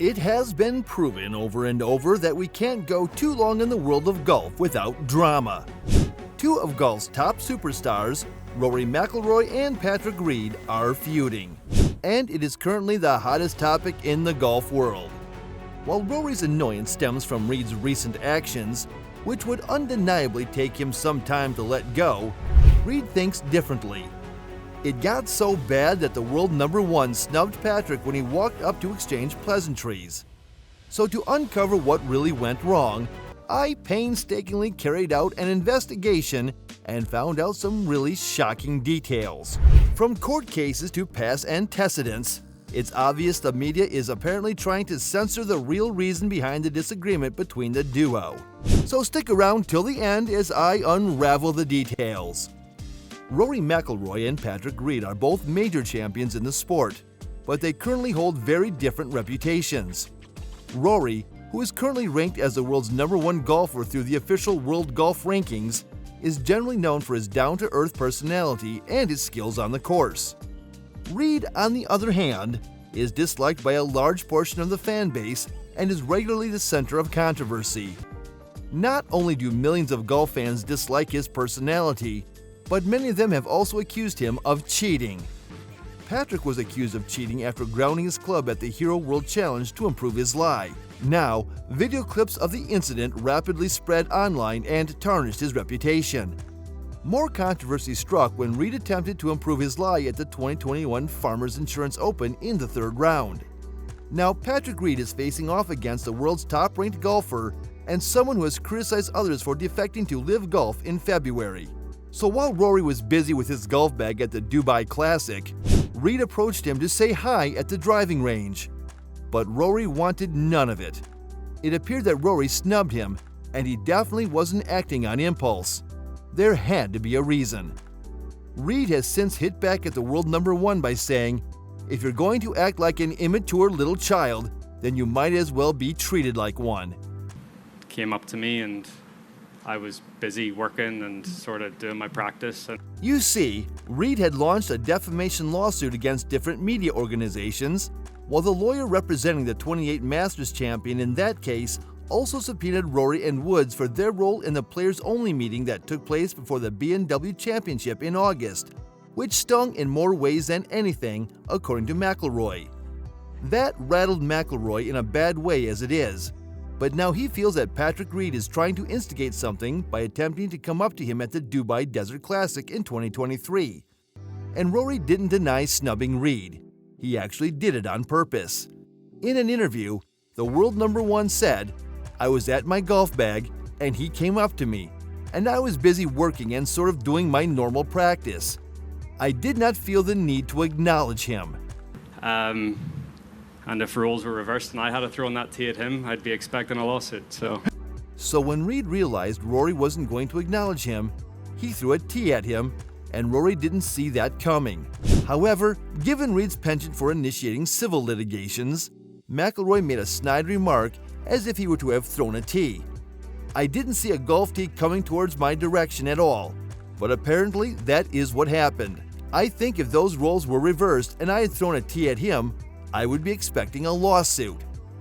It has been proven over and over that we can't go too long in the world of golf without drama. Two of golf's top superstars, Rory Mcilroy and Patrick Reed, are feuding. And it is currently the hottest topic in the golf world. While Rory's annoyance stems from Reed's recent actions, which would undeniably take him some time to let go, Reed thinks differently. It got so bad that the world #1 snubbed Patrick when he walked up to exchange pleasantries. So to uncover what really went wrong, I painstakingly carried out an investigation and found out some really shocking details. From court cases to past antecedents, it's obvious the media is apparently trying to censor the real reason behind the disagreement between the duo. So stick around till the end as I unravel the details. Rory Mcilroy and Patrick Reed are both major champions in the sport, but they currently hold very different reputations. Rory, who is currently ranked as the world's #1 golfer through the official World Golf Rankings, is generally known for his down-to-earth personality and his skills on the course. Reed, on the other hand, is disliked by a large portion of the fan base and is regularly the center of controversy. Not only do millions of golf fans dislike his personality, but many of them have also accused him of cheating. Patrick was accused of cheating after grounding his club at the Hero World Challenge to improve his lie. Now, video clips of the incident rapidly spread online and tarnished his reputation. More controversy struck when Reed attempted to improve his lie at the 2021 Farmers Insurance Open in the third round. Now, Patrick Reed is facing off against the world's top-ranked golfer and someone who has criticized others for defecting to LIV Golf in February. So while Rory was busy with his golf bag at the Dubai Classic, Reed approached him to say hi at the driving range. But Rory wanted none of it. It appeared that Rory snubbed him, and he definitely wasn't acting on impulse. There had to be a reason. Reed has since hit back at the world #1 by saying, "If you're going to act like an immature little child, then you might as well be treated like one." Came up to me and I was busy working and sort of doing my practice. You see, Reed had launched a defamation lawsuit against different media organizations, while the lawyer representing the 28 Masters champion in that case also subpoenaed Rory and Woods for their role in the players-only meeting that took place before the B&W Championship in August, which stung in more ways than anything, according to Mcilroy. That rattled Mcilroy in a bad way as it is, but now he feels that Patrick Reed is trying to instigate something by attempting to come up to him at the Dubai Desert Classic in 2023. And Rory didn't deny snubbing Reed. He actually did it on purpose. In an interview, the world #1 said, "I was at my golf bag and he came up to me, and I was busy working and sort of doing my normal practice. I did not feel the need to acknowledge him." And if roles were reversed and I had to throw that tee at him, I'd be expecting a lawsuit. So when Reed realized Rory wasn't going to acknowledge him, he threw a tee at him, and Rory didn't see that coming. However, given Reed's penchant for initiating civil litigations, Mcilroy made a snide remark as if he were to have thrown a tee. "I didn't see a golf tee coming towards my direction at all, but apparently that is what happened. I think if those roles were reversed and I had thrown a tee at him, I would be expecting a lawsuit."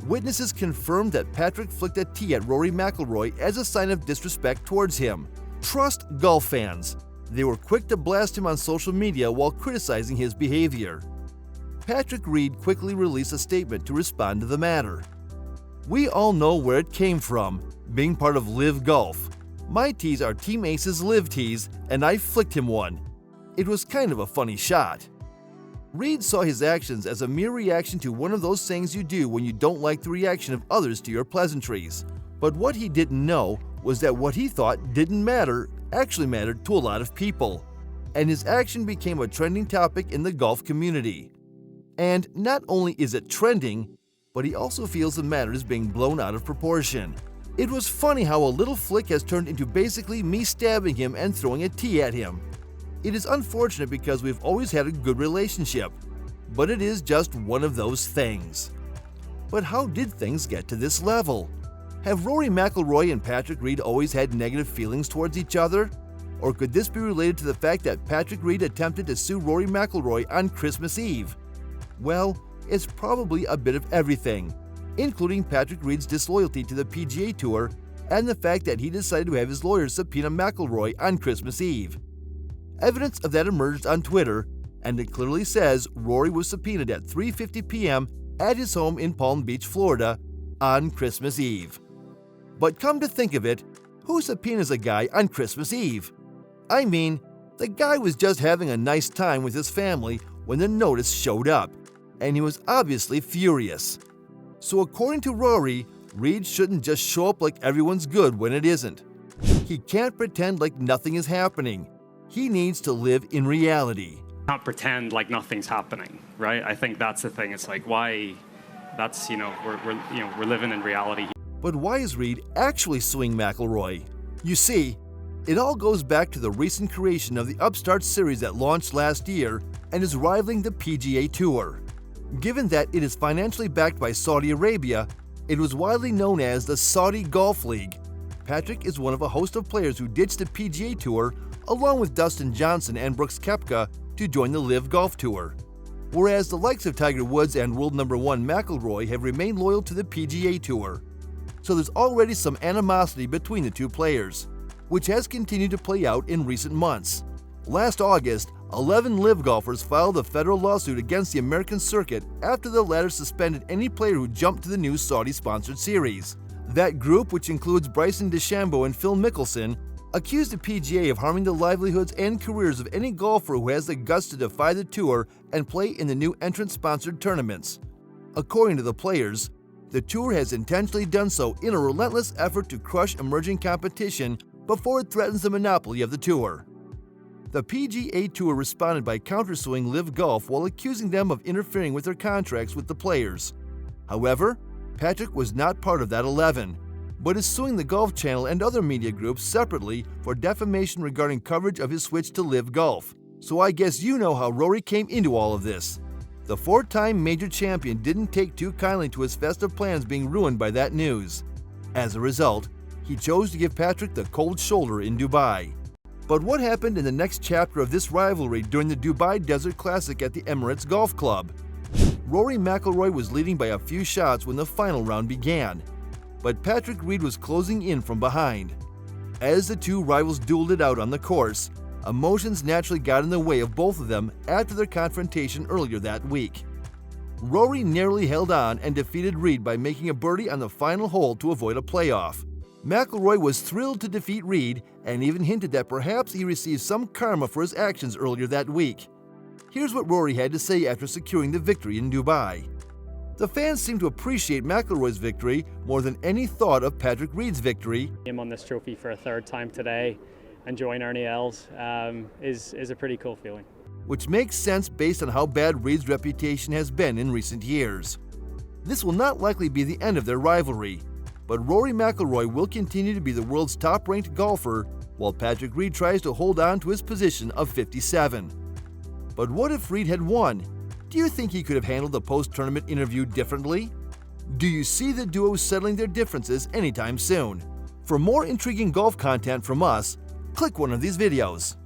Witnesses confirmed that Patrick flicked a tee at Rory Mcilroy as a sign of disrespect towards him. Trust golf fans. They were quick to blast him on social media while criticizing his behavior. Patrick Reed quickly released a statement to respond to the matter. "We all know where it came from, being part of LIV Golf. My tees are Team Ace's LIV tees, and I flicked him one. It was kind of a funny shot." Reed saw his actions as a mere reaction to one of those things you do when you don't like the reaction of others to your pleasantries. But what he didn't know was that what he thought didn't matter actually mattered to a lot of people, and his action became a trending topic in the golf community. And not only is it trending, but he also feels the matter is being blown out of proportion. It was funny how a little flick has turned into basically me stabbing him and throwing a tee at him. It is unfortunate because we've always had a good relationship, but it is just one of those things. But how did things get to this level? Have Rory Mcilroy and Patrick Reed always had negative feelings towards each other? Or could this be related to the fact that Patrick Reed attempted to sue Rory Mcilroy on Christmas Eve? Well, it's probably a bit of everything. including Patrick Reed's disloyalty to the PGA Tour and the fact that he decided to have his lawyers subpoena McIlroy on Christmas Eve. Evidence of that emerged on Twitter, and it clearly says Rory was subpoenaed at 3:50 p.m. at his home in Palm Beach, Florida, on Christmas Eve. But come to think of it, who subpoenas a guy on Christmas Eve? I mean, the guy was just having a nice time with his family when the notice showed up, and he was obviously furious. So according to Rory, Reed shouldn't just show up like everyone's good when it isn't. He can't pretend like nothing is happening. He needs to live in reality. Not pretend like nothing's happening, right? I think that's the thing. It's like, why? That's, we're living in reality. But why is Reed actually suing McIlroy? You see, it all goes back to the recent creation of the Upstart Series that launched last year and is rivaling the PGA Tour. Given that it is financially backed by Saudi Arabia, it was widely known as the Saudi Golf League. Patrick is one of a host of players who ditched the PGA Tour along with Dustin Johnson and Brooks Koepka to join the LIV Golf Tour. Whereas the likes of Tiger Woods and world number 1 McIlroy have remained loyal to the PGA Tour. So there's already some animosity between the two players, which has continued to play out in recent months. Last August, 11 LIV golfers filed a federal lawsuit against the American circuit after the latter suspended any player who jumped to the new Saudi-sponsored series. That group, which includes Bryson DeChambeau and Phil Mickelson, accused the PGA of harming the livelihoods and careers of any golfer who has the guts to defy the tour and play in the new entrant-sponsored tournaments. According to the players, the tour has intentionally done so in a relentless effort to crush emerging competition before it threatens the monopoly of the tour. The PGA Tour responded by countersuing LIV Golf while accusing them of interfering with their contracts with the players. However, Patrick was not part of that 11, but is suing the Golf Channel and other media groups separately for defamation regarding coverage of his switch to LIV Golf. So I guess you know how Rory came into all of this. The 4-time major champion didn't take too kindly to his festive plans being ruined by that news. As a result, he chose to give Patrick the cold shoulder in Dubai. But what happened in the next chapter of this rivalry during the Dubai Desert Classic at the Emirates Golf Club? Rory Mcilroy was leading by a few shots when the final round began, but Patrick Reed was closing in from behind. As the two rivals dueled it out on the course, emotions naturally got in the way of both of them after their confrontation earlier that week. Rory narrowly held on and defeated Reed by making a birdie on the final hole to avoid a playoff. McIlroy was thrilled to defeat Reed and even hinted that perhaps he received some karma for his actions earlier that week. Here's what Rory had to say after securing the victory in Dubai. The fans seem to appreciate McIlroy's victory more than any thought of Patrick Reed's victory. Him on this trophy for a third time today and join Ernie Els is a pretty cool feeling. Which makes sense based on how bad Reed's reputation has been in recent years. This will not likely be the end of their rivalry, but Rory Mcilroy will continue to be the world's top-ranked golfer while Patrick Reed tries to hold on to his position of 57. But what if Reed had won? Do you think he could have handled the post-tournament interview differently? Do you see the duo settling their differences anytime soon? For more intriguing golf content from us, click one of these videos.